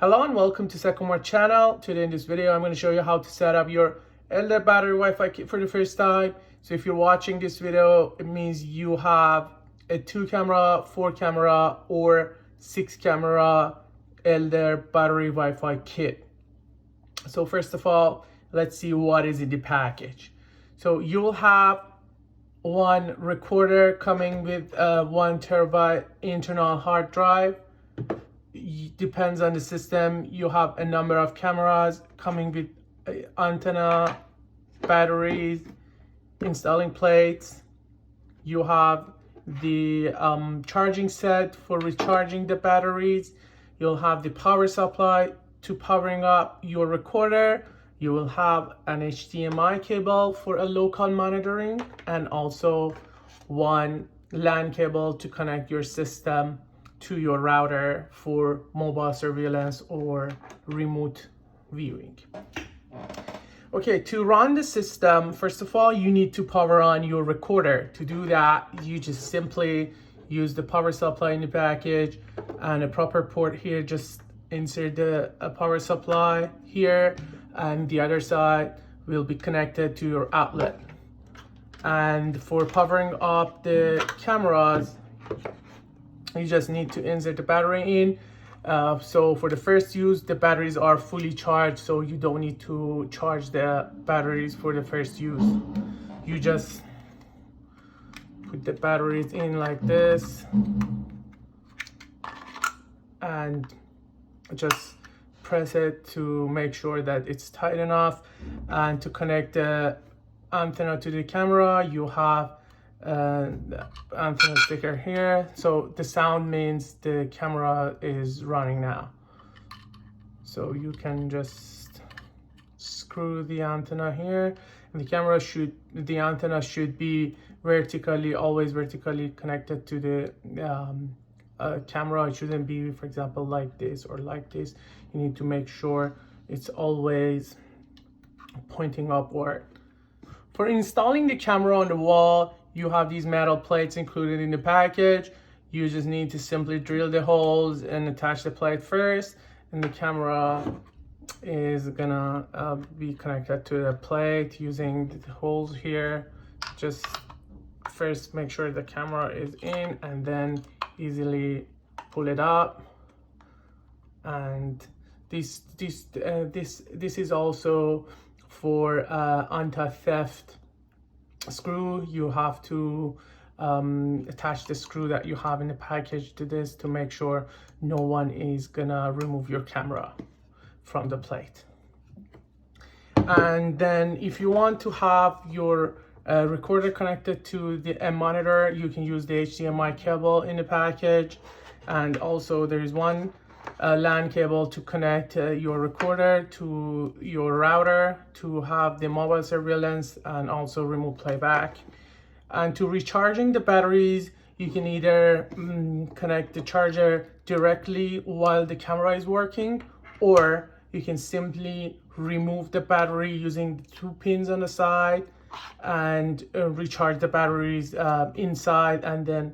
Hello and welcome to Secondmore channel. Today in this video I'm going to show you how to set up your LR battery Wi-Fi kit for the first time. So if you're watching this video, it means you have a 2 camera, 4 camera or 6 camera LR battery Wi-Fi kit. So first of all, let's see what is in the package. So you will have one recorder coming with a 1 terabyte internal hard drive. Depends on the system. You have a number of cameras coming with antenna, batteries, installing plates. You have the charging set for recharging the batteries. You'll have the power supply to powering up your recorder. You will have an HDMI cable for a local monitoring and also one LAN cable to connect your system to your router for mobile surveillance or remote viewing. Okay, to run the system, first of all, you need to power on your recorder. To do that, you just simply use the power supply in the package and a proper port here. Just insert the power supply here, and the other side will be connected to your outlet. And for powering up the cameras, you just need to insert the battery in. So for the first use, the batteries are fully charged, so you don't need to charge the batteries for the first use. You just put the batteries in like this and just press it to make sure that it's tight enough. And to connect the antenna to the camera, you have the antenna sticker here. So the sound means the camera is running now. So you can just screw the antenna here, and the antenna should be always vertically connected to the camera. It shouldn't be, for example, like this or like this. You need to make sure it's always pointing upward. For installing the camera on the wall, you have these metal plates included in the package. You just need to simply drill the holes and attach the plate first, and the camera is gonna be connected to the plate using the holes here. Just first make sure the camera is in and then easily pull it up. And this is also for anti-theft screw. You have to attach the screw that you have in the package to this to make sure no one is gonna remove your camera from the plate. And then if you want to have your recorder connected to the monitor, you can use the HDMI cable in the package. And also there is one LAN cable to connect your recorder to your router to have the mobile surveillance and also remote playback. And to recharging the batteries, you can either connect the charger directly while the camera is working, or you can simply remove the battery using the 2 pins on the side and recharge the batteries inside, and then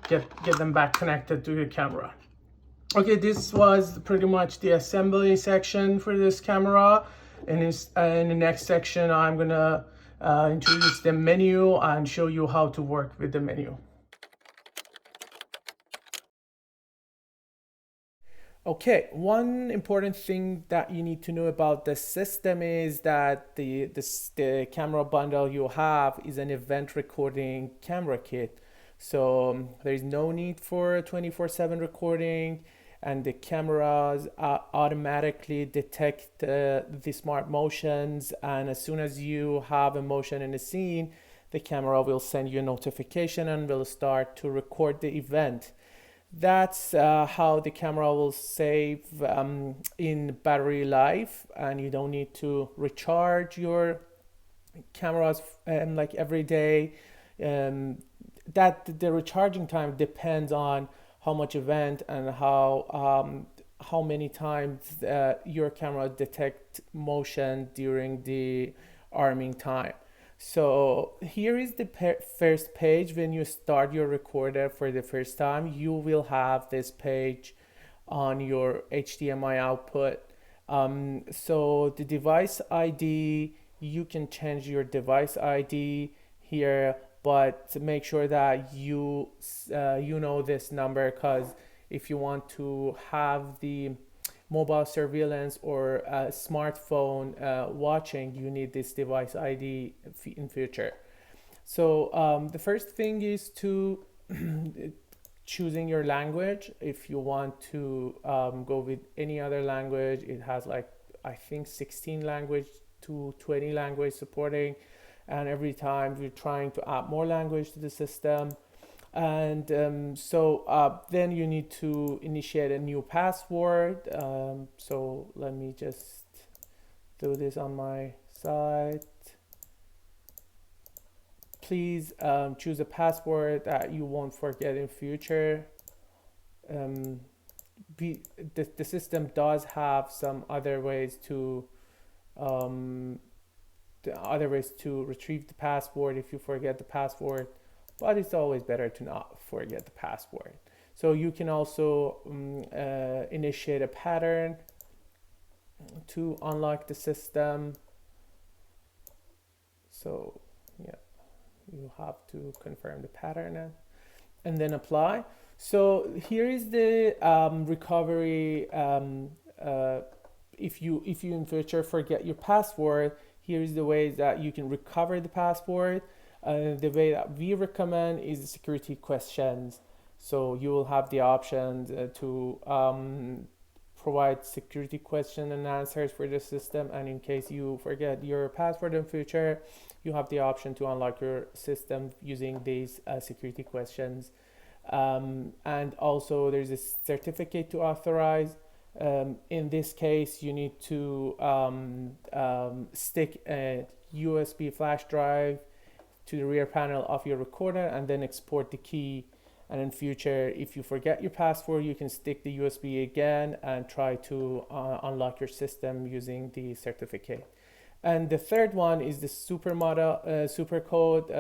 get them back connected to the camera. Okay, this was pretty much the assembly section for this camera. And in the next section, I'm gonna introduce the menu and show you how to work with the menu. Okay, one important thing that you need to know about the system is that the camera bundle you have is an event recording camera kit. So there is no need for a 24/7 recording, and the cameras automatically detect the smart motions, and as soon as you have a motion in the scene, the camera will send you a notification and will start to record the event. That's how the camera will save in battery life, and you don't need to recharge your cameras like every day. That the recharging time depends on how much event and how many times your camera detect motion during the arming time. So here is the first page. When you start your recorder for the first time, you will have this page on your HDMI output. So the device ID, you can change your device ID here, but to make sure that you know this number, because if you want to have the mobile surveillance or a smartphone watching, you need this device ID in future. So the first thing is to choosing your language. If you want to go with any other language, it has like I think 16 language to 20 language supporting, and every time we're trying to add more language to the system. And then you need to initiate a new password. So let me just do this on my side. Please choose a password that you won't forget in future. Um, the system does have some other ways to um, retrieve the password if you forget the password, but it's always better to not forget the password. So you can also initiate a pattern to unlock the system. So yeah, you have to confirm the pattern and then apply. So here is the recovery. If you in future forget your password, here is the ways that you can recover the password. The way that we recommend is the security questions. So you will have the option to provide security question and answers for the system, and in case you forget your password in future, you have the option to unlock your system using these security questions. And also there's a certificate to authorize. In this case, you need to stick a USB flash drive to the rear panel of your recorder and then export the key. And in future, if you forget your password, you can stick the USB again and try to unlock your system using the certificate. And the third one is the super code,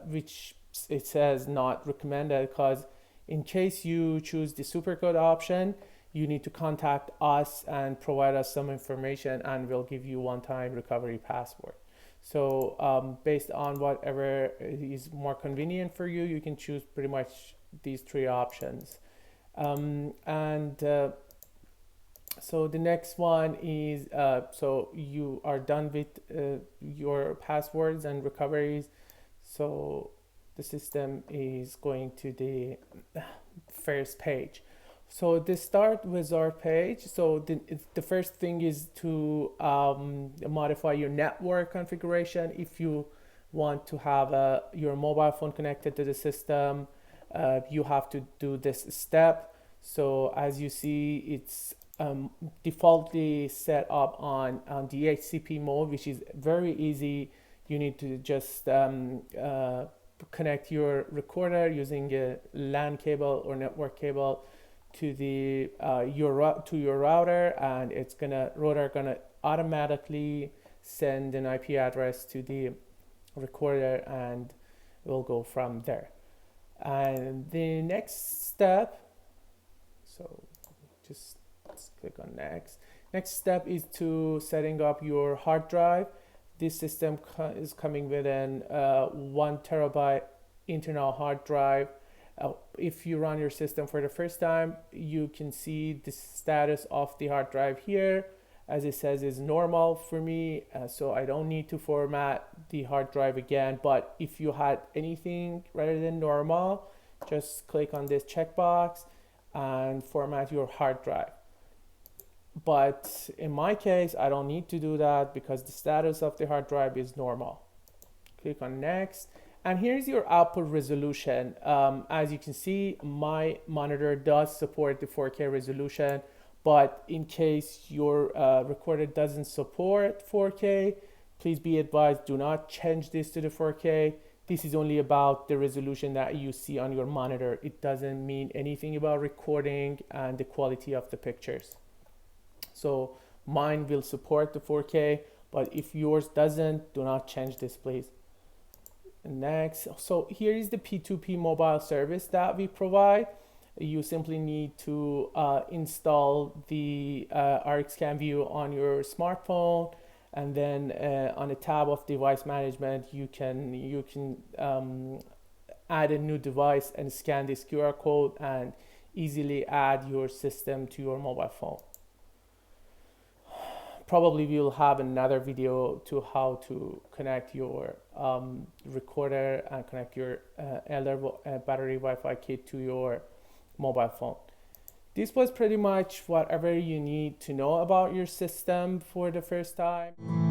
which it says not recommended, because in case you choose the super code option, you need to contact us and provide us some information, and we'll give you one-time recovery password. So based on whatever is more convenient for you, you can choose pretty much these three options. So the next one is, so you are done with your passwords and recoveries. So the system is going to the first page. So the start wizard page. So the first thing is to modify your network configuration. If you want to have your mobile phone connected to the system, you have to do this step. So as you see, it's defaultly set up on DHCP mode, which is very easy. You need to just connect your recorder using a LAN cable or network cable to the your router, and router gonna automatically send an IP address to the recorder, and we'll go from there. And the next step, so just click on next. Next step is to setting up your hard drive. This system is coming with an 1 terabyte internal hard drive. If you run your system for the first time, you can see the status of the hard drive here. As it says, is normal for me, so I don't need to format the hard drive again. But if you had anything rather than normal, just click on this checkbox and format your hard drive. But in my case, I don't need to do that because the status of the hard drive is normal. Click on next. And here's your output resolution. As you can see, my monitor does support the 4K resolution, but in case your recorder doesn't support 4K, please be advised, do not change this to the 4K. This is only about the resolution that you see on your monitor. It doesn't mean anything about recording and the quality of the pictures. So mine will support the 4K, but if yours doesn't, do not change this, please. Next, so here is the P2P mobile service that we provide. You simply need to install the RxScan View on your smartphone, and then on the tab of device management, you can add a new device and scan this QR code and easily add your system to your mobile phone. Probably we'll have another video to how to connect your recorder and connect your Elder battery Wi-Fi kit to your mobile phone. This was pretty much whatever you need to know about your system for the first time.